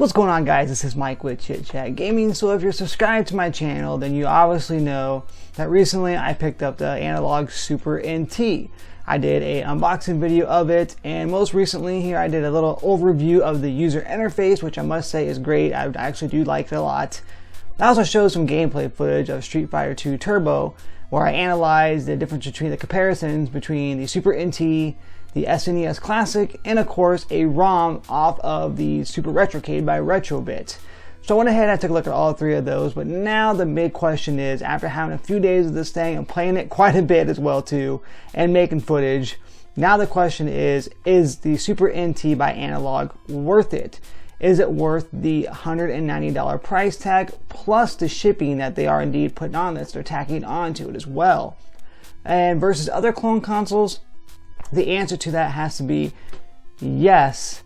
What's going on, guys? This is Mike with Chit Chat Gaming. So if you're subscribed to my channel, then you obviously know that recently I picked up the Analogue Super NT. I did a unboxing video of it, and most recently here I did a little overview of the user interface, which I must say is great. I actually do like it a lot. I also showed some gameplay footage of Street Fighter 2 Turbo, where I analyzed the difference between the comparisons between the Super NT, the Snes Classic, and of course a ROM off of the Super Retrocade by Retrobit. So I went ahead and I took a look at all three of those, but now the big question is, after having a few days of this thing and playing it quite a bit as well too, and making footage, now the question is the Super NT by Analogue worth it? Is it worth the $190 price tag plus the shipping that they are indeed putting on this? They're tacking onto it as well. And versus other clone consoles, the answer to that has to be yes,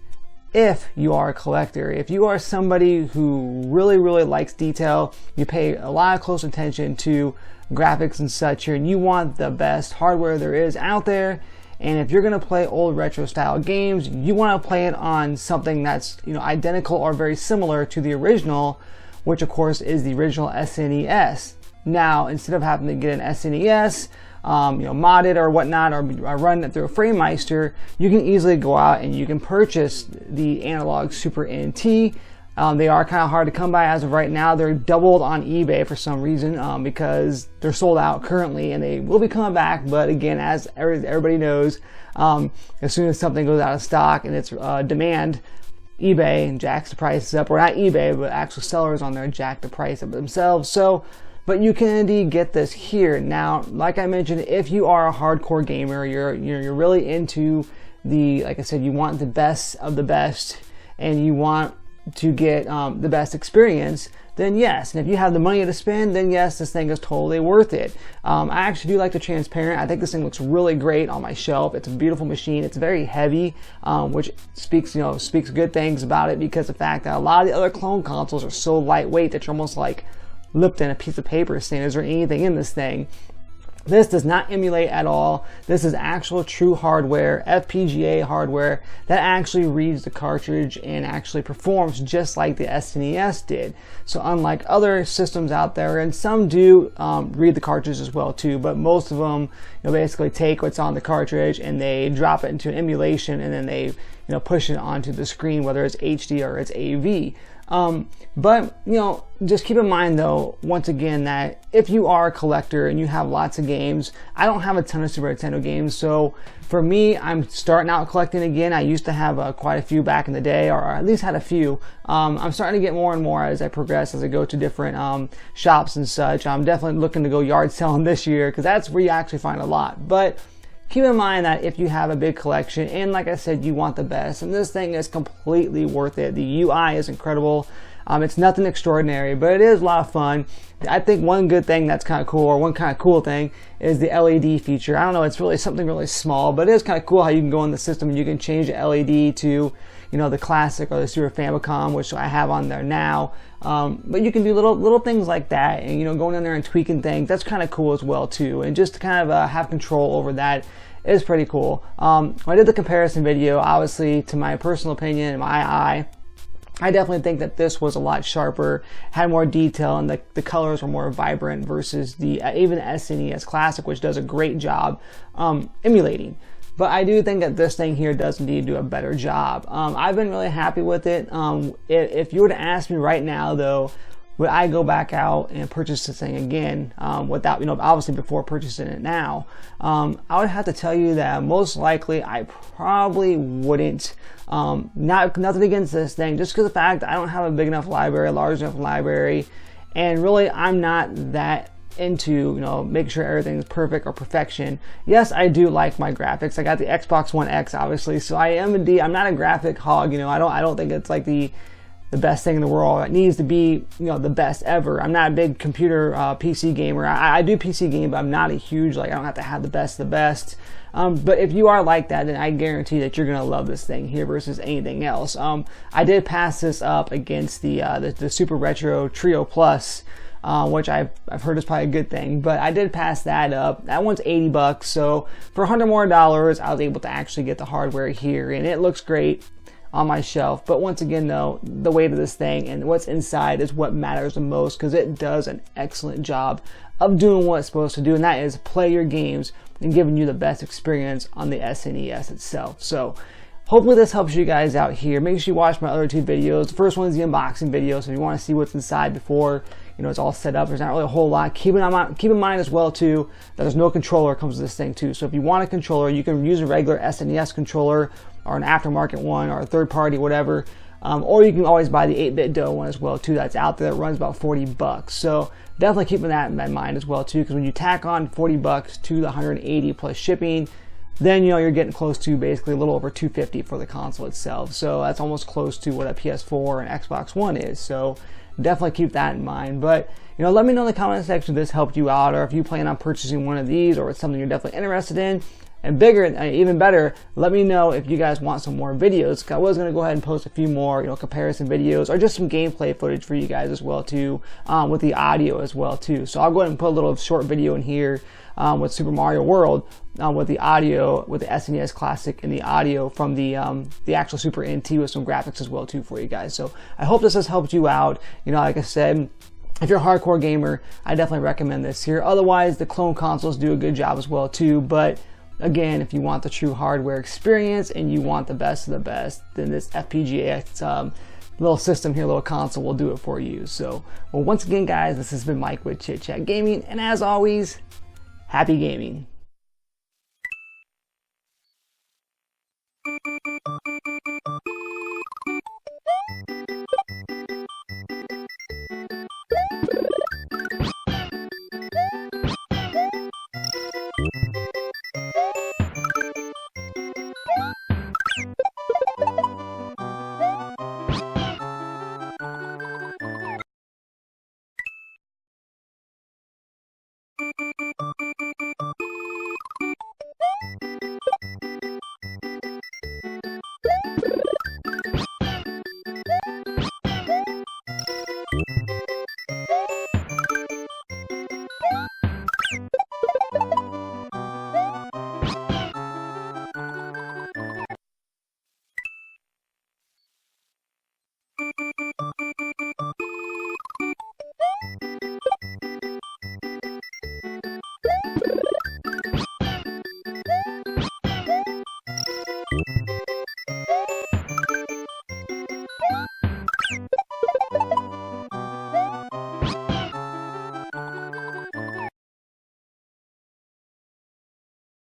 if you are a collector. If you are somebody who really likes detail, you pay a lot of close attention to graphics and such, and you want the best hardware there is out there, and if you're going to play old retro style games, you want to play it on something that's identical or very similar to the original, which of course is the original SNES. Now, instead of having to get an SNES, mod it or whatnot, or run it through a FrameMeister, you can easily go out and you can purchase the Analogue Super NT. They are kind of hard to come by as of right now. They're doubled on eBay for some reason because they're sold out currently, and they will be coming back. But again, as everybody knows, as soon as something goes out of stock and it's demand, eBay jacks the prices up, or not eBay, but actual sellers on there jack the price up themselves. But you can indeed get this here. Now, like I mentioned, if you are a hardcore gamer, you're really into like I said, you want the best of the best, and you want to get the best experience, then yes. And if you have the money to spend, then yes, this thing is totally worth it. I actually do like the transparent. I think this thing looks really great on my shelf. It's a beautiful machine. It's very heavy, which speaks good things about it, because the fact that a lot of the other clone consoles are so lightweight that you're almost like lipped in a piece of paper saying, is there anything in this thing? This does not emulate at all. This is actual true hardware, FPGA hardware, that actually reads the cartridge and actually performs just like the SNES did. So unlike other systems out there, and some do read the cartridge as well too, but most of them basically take what's on the cartridge and they drop it into an emulation, and then they push it onto the screen, whether it's HD or it's AV. But just keep in mind though, once again, that if you are a collector and you have lots of games, I don't have a ton of Super Nintendo games, so for me, I'm starting out collecting again. I used to have quite a few back in the day, or at least had a few. I'm starting to get more and more as I progress, as I go to different shops and such. I'm definitely looking to go yard selling this year, because that's where you actually find a lot. But keep in mind that if you have a big collection, and like I said, you want the best, and this thing is completely worth it. The UI is incredible. It's nothing extraordinary, but it is a lot of fun. I think one good thing that's kind of cool, or one kind of cool thing, is the LED feature. I don't know, it's really something really small, but it is kind of cool how you can go in the system and you can change the LED to the classic or the Super Famicom, which I have on there now. But you can do little things like that, and going in there and tweaking things, that's kind of cool as well too. And just to kind of have control over that is pretty cool. When I did the comparison video, obviously, to my personal opinion, in my eye, I definitely think that this was a lot sharper, had more detail, and the colors were more vibrant versus the even SNES Classic, which does a great job emulating. But I do think that this thing here does indeed do a better job. I've been really happy with it. If you were to ask me right now though, would I go back out and purchase this thing again, without, obviously before purchasing it now, I would have to tell you that most likely I probably wouldn't. Nothing against this thing, just because of the fact that I don't have a big enough library, a large enough library, and really I'm not that into making sure everything's perfect or perfection. Yes, I do like my graphics. I got the Xbox One X, obviously, so I'm not a graphic hog. I don't think it's like the best thing in the world. It needs to be the best ever. I'm not a big computer PC gamer. I do PC game, but I'm not a huge, I don't have to have the best of the best. But if you are like that, then I guarantee that you're gonna love this thing here versus anything else. I did pass this up against the Super Retro Trio Plus, which I've heard is probably a good thing, but I did pass that up. That one's $80, so for $100 more, I was able to actually get the hardware here, and it looks great. on my shelf. But once again though, the weight of this thing and what's inside is what matters the most, because it does an excellent job of doing what it's supposed to do, and that is play your games and giving you the best experience on the SNES itself. So hopefully this helps you guys out here. Make sure you watch my other two videos. The first one is the unboxing video, so if you want to see what's inside before it's all set up, there's not really a whole lot. Keep in mind as well too that there's no controller comes with this thing too. So if you want a controller, you can use a regular SNES controller or an aftermarket one or a third party, whatever. Or you can always buy the 8-bit dough one as well too. That's out there. That runs about $40. So definitely keeping that in mind as well too, because when you tack on $40 to the $180 plus shipping, then you're getting close to basically a little over $250 for the console itself. So that's almost close to what a PS4 and Xbox One is. So definitely keep that in mind. But let me know in the comment section if this helped you out, or if you plan on purchasing one of these, or it's something you're definitely interested in. And bigger, even better, let me know if you guys want some more videos. I was going to go ahead and post a few more, comparison videos, or just some gameplay footage for you guys as well too, with the audio as well too. So I'll go ahead and put a little short video in here with Super Mario World, with the audio, with the SNES Classic, and the audio from the actual Super NT with some graphics as well too for you guys. So I hope this has helped you out. Like I said, if you're a hardcore gamer, I definitely recommend this here. Otherwise, the clone consoles do a good job as well too. But again, if you want the true hardware experience and you want the best of the best, then this FPGA little system here, little console, will do it for you. So, well, once again, guys, this has been Mike with Chit Chat Gaming, and as always, happy gaming.